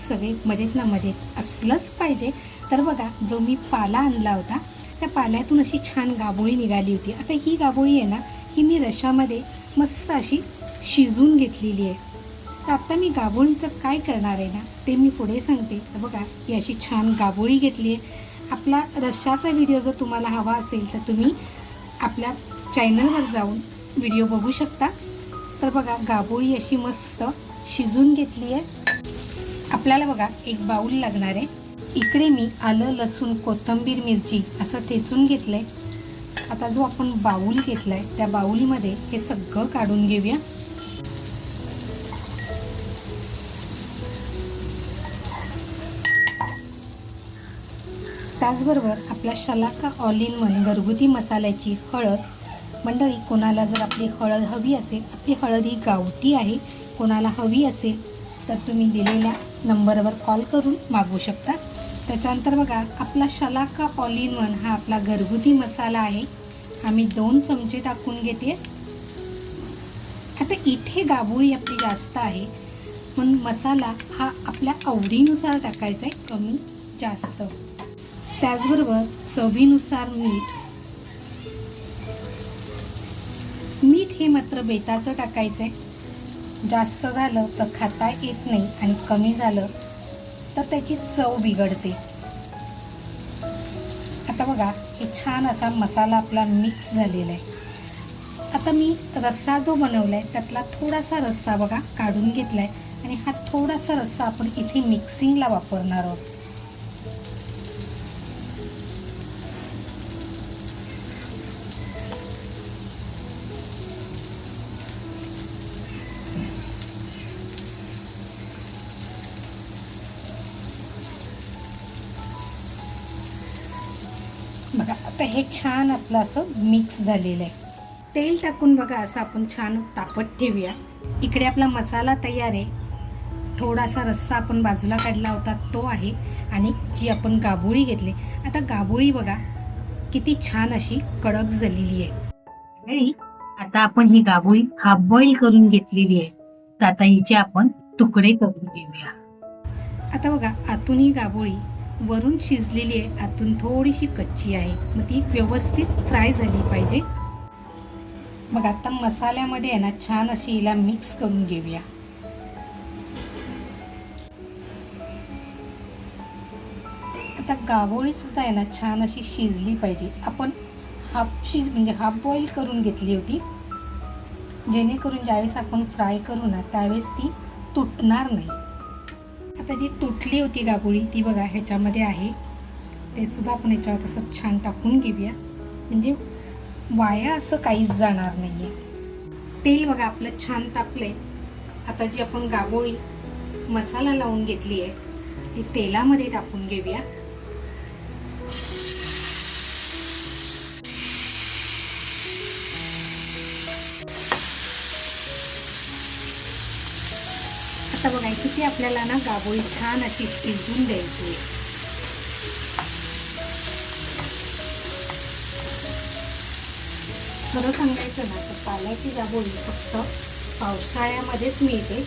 सगळे मजेत ना मजेत असलंच पाहिजे. तर बघा, जो मी पाला आणला होता त्या पाल्यातून अशी छान गाभोळी निघाली होती. आता ही गाभोळी आहे ना, ही मी रशामध्ये मस्त अशी शिजून घेतलेली आहे. तर आता मी गाभोळीचं काय करणार आहे ना, ते मी पुढे सांगते. तर बघा, ही अशी छान गाभोळी घेतली आहे. आपला रश्शाचा व्हिडिओ जर तुम्हाला हवा असेल तर तुम्ही आपल्या चॅनलवर जाऊन व्हिडिओ बघू शकता. तर बघा, गाभोळी अशी मस्त शिजून घेतली आहे. आपल्याला बघा एक बाऊल लागणार आहे. इकडे मी आलं, लसूण, कोथिंबीर, मिरची असं ठेचून घेतलं आहे. आता जो आपण बाऊल घेतला आहे त्या बाऊलमध्ये हे सगळं काढून घेऊया. त्याचबरोबर आपल्या शलाका ऑल इन वन घरगुती मसाल्याची हळद. मंडळी, कोणाला जर आपली हळद हवी असेल, आपली हळद ही गावठी आहे, कोणाला हवी असेल तर तुम्ही दिलेल्या नंबरवर कॉल करून मागवू शकता. त्याच्यानंतर बघा, आपला शलाका ऑल इन वन हा आपला घरगुती मसाला आहे. आम्ही 2 चमचे टाकून घेते. आता इथे गाभोळी आपली जास्त आहे पण मसाला हा आपल्या आवडीनुसार टाकायचा आहे, कमी जास्त. त्याचबरोबर चवीनुसार मीठ. मीठ हे मात्र बेताचं टाकायचं आहे. जास्त झालं तर खाता येत नाही आणि कमी झालं तर त्याची चव बिघडते. आता बघा, हे छान असा मसाला आपला मिक्स झालेला आहे. आता मी रस्सा जो बनवला आहे त्यातला थोडासा रस्सा बघा काढून घेतला आहे आणि हा थोडासा रस्सा आपण इथे मिक्सिंगला वापरणार आहोत. बघा, आता हे छान आपलं असं मिक्स झालेलं आहे. तेल टाकून बघा असं आपण छान तापत ठेवूया. इकडे आपला मसाला तयार आहे. थोडासा रस्सा आपण बाजूला काढला होता तो आहे आणि जी आपण गाभोळी घेतली. आता गाभोळी बघा किती छान अशी कडक झालेली आहे. आता आपण ही गाभोळी हाफ बॉईल करून घेतलेली आहे. तर आता हिचे आपण तुकडे करून घेऊया. आता बघा, आतून ही गाभोळी वरून शिजलेली आहे, आतून थोडीशी कच्ची आहे. मग ती व्यवस्थित फ्राय झाली पाहिजे. मग आता मसाल्यामध्ये आहे ना छान अशी हिला मिक्स करून घेऊया. आता गाभोळी सुद्धा आहे ना छान अशी शिजली पाहिजे. आपण म्हणजे हाफ बॉईल करून घेतली होती, जेणेकरून ज्यावेळेस आपण फ्राय करू ना त्यावेळेस ती तुटणार नाही. आता जी तुटली होती गाभोळी ती बघा ह्याच्यामध्ये आहे. ते सुद्धा आपण ह्याच्यावर असं छान टाकून घेऊया, म्हणजे वाया असं काहीच जाणार नाही आहे. तेल बघा आपलं छान तापलंय. आता जी आपण गाभोळी मसाला लावून घेतली आहे ती तेलामध्ये टाकून घेऊया. आता बघा किती आपल्याला ना गाभोळी छान अशी शिजवून द्यायची आहे. खरं सांगायचं ना तर पाल्याची गाभोळी फक्त पावसाळ्यामध्येच मिळते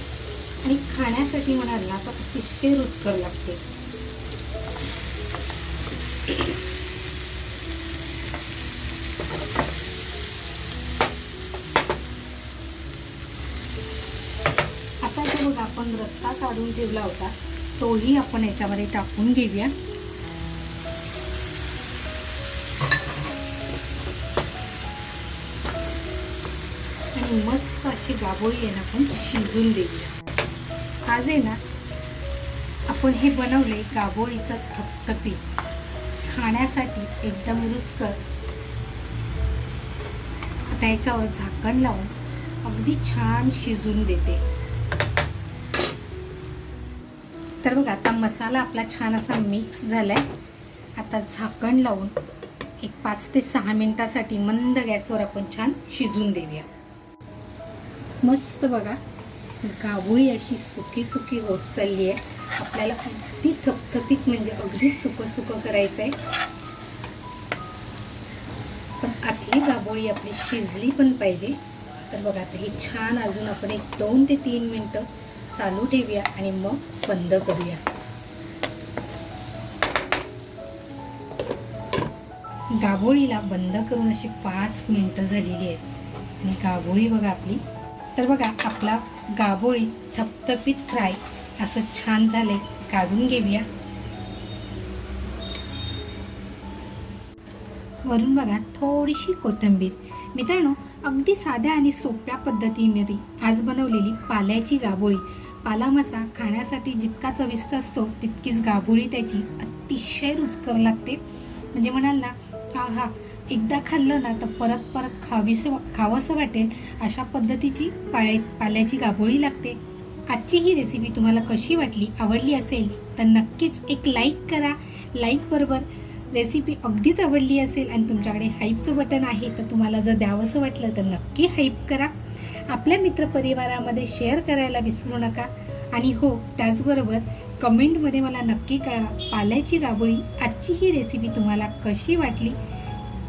आणि खाण्यासाठी म्हणाल ना तर अतिशय रुचकर लागते. आता जो बघा आपण रस्सा काढून ठेवला होता तोही आपण याच्यामध्ये टाकून घेऊया. आणि मस्त अशी गाभोळी आहे ना आपण शिजून देऊया. आज आहे ना आपण हे बनवले गाभोळीचं थपथपीत, खाण्यासाठी एकदम रुचकर. आता याच्यावर झाकण लावून अगदी छान शिजून देते. तर बघा, आता मसाला आपला छान असा मिक्स झालाय. आता झाकण लावून एक 5 ते 6 मिनिटासाठी मंद गॅसवर आपण छान शिजून देऊया. मस्त बघा गाभोळी अशी सुकी सुकी होत चालली आहे. आपल्याला अगदी थपथपीत म्हणजे अगदी सुकं सुकं करायचं आहे, पण आतली गाभोळी आपली शिजली पण पाहिजे. तर बघा, आता हे छान अजून आपण एक 2 ते 3 मिनिटं चालू ठेवूया आणि मग बंद करूया. गाभोळीला बंद करून अशी 5 मिनटं झालेली आहेत आणि गाभोळी बघा आपली. तर बघा आपला गाभोळी थपथपीत फ्राय असं छान झालंय. काढून घेऊया. वरून बघा थोडीशी कोथिंबीर. मित्रांनो, अगदी साध्या आणि सोप्या पद्धतीमध्ये आज बनवलेली पाल्याची गाभोळी. पाला मासा खाण्यासाठी जितका चविष्ट असतो तितकीच गाभोळी त्याची अतिशय रुचकर लागते. म्हणजे म्हणाल ना, हा एकदा खाल्लं ना तर परत परत खावंसं वाटेल अशा पद्धतीची पाल्याची गाभोळी लागते. आजची ही रेसिपी तुम्हाला कशी वाटली, आवडली असेल तर नक्कीच एक लाईक करा. लाईकबरोबर रेसिपी अगदीच आवडली असेल आणि तुमच्याकडे हाईपचं बटन आहे तर तुम्हाला जर द्यावंसं वाटलं तर नक्की हाईप करा. आपल्या मित्रपरिवारामध्ये शेअर करायला विसरू नका. आणि हो, त्याचबरोबर कमेंटमध्ये मला नक्की कळवा पाल्याची गाभोळी आजची ही रेसिपी तुम्हाला कशी वाटली.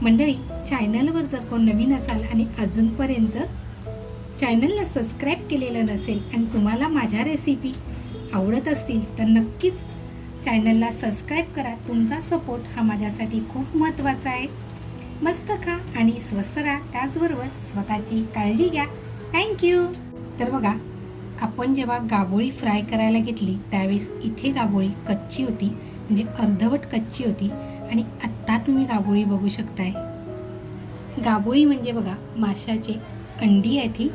मंडळी, चॅनलवर जर कोण नवीन असाल आणि अजूनपर्यंत जर चॅनलला सबस्क्राईब केलेलं नसेल आणि तुम्हाला माझ्या रेसिपी आवडत असतील तर नक्कीच चॅनलला सबस्क्राईब करा. तुमचा सपोर्ट हा माझ्यासाठी खूप महत्त्वाचा आहे. मस्त खा आणि स्वस्त राहा. त्याचबरोबर स्वतःची काळजी घ्या. थँक्यू. तर बघा, आपण जेव्हा गाभोळी फ्राय करायला घेतली त्यावेळेस इथे गाभोळी कच्ची होती, म्हणजे अर्धवट कच्ची होती. आणि आत्ता तुम्ही गाभोळी बघू शकताय. गाभोळी म्हणजे बघा माशाची अंडी आहे ती.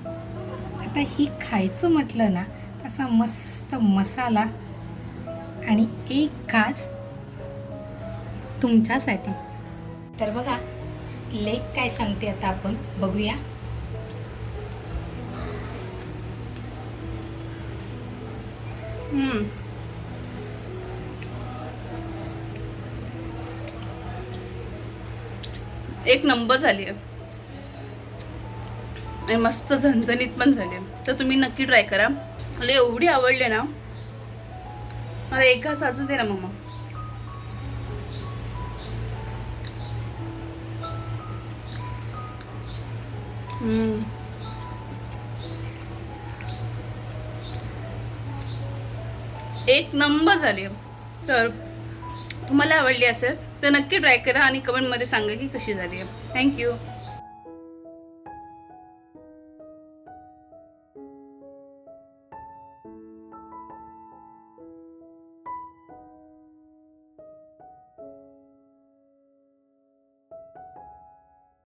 आता ही खायचं म्हटलं ना, असा मस्त मसाला आणि एक घास तुमच्यासाठी. तर बघा लेक काय सांगते आता आपण बघूया. एक नंबर झाली आहे आणि मस्त झणझणीत पण झाली. तर तुम्ही नक्की ट्राय करा. मला एवढी आवडली ना, मला एक घास अजून दे ना मम्मा. एक नंबर झाली. तर तुम्हाला आवडली असेल तर नक्की ट्राय करा आणि कमेंटमध्ये सांगा की कशी झाली आहे. थँक्यू.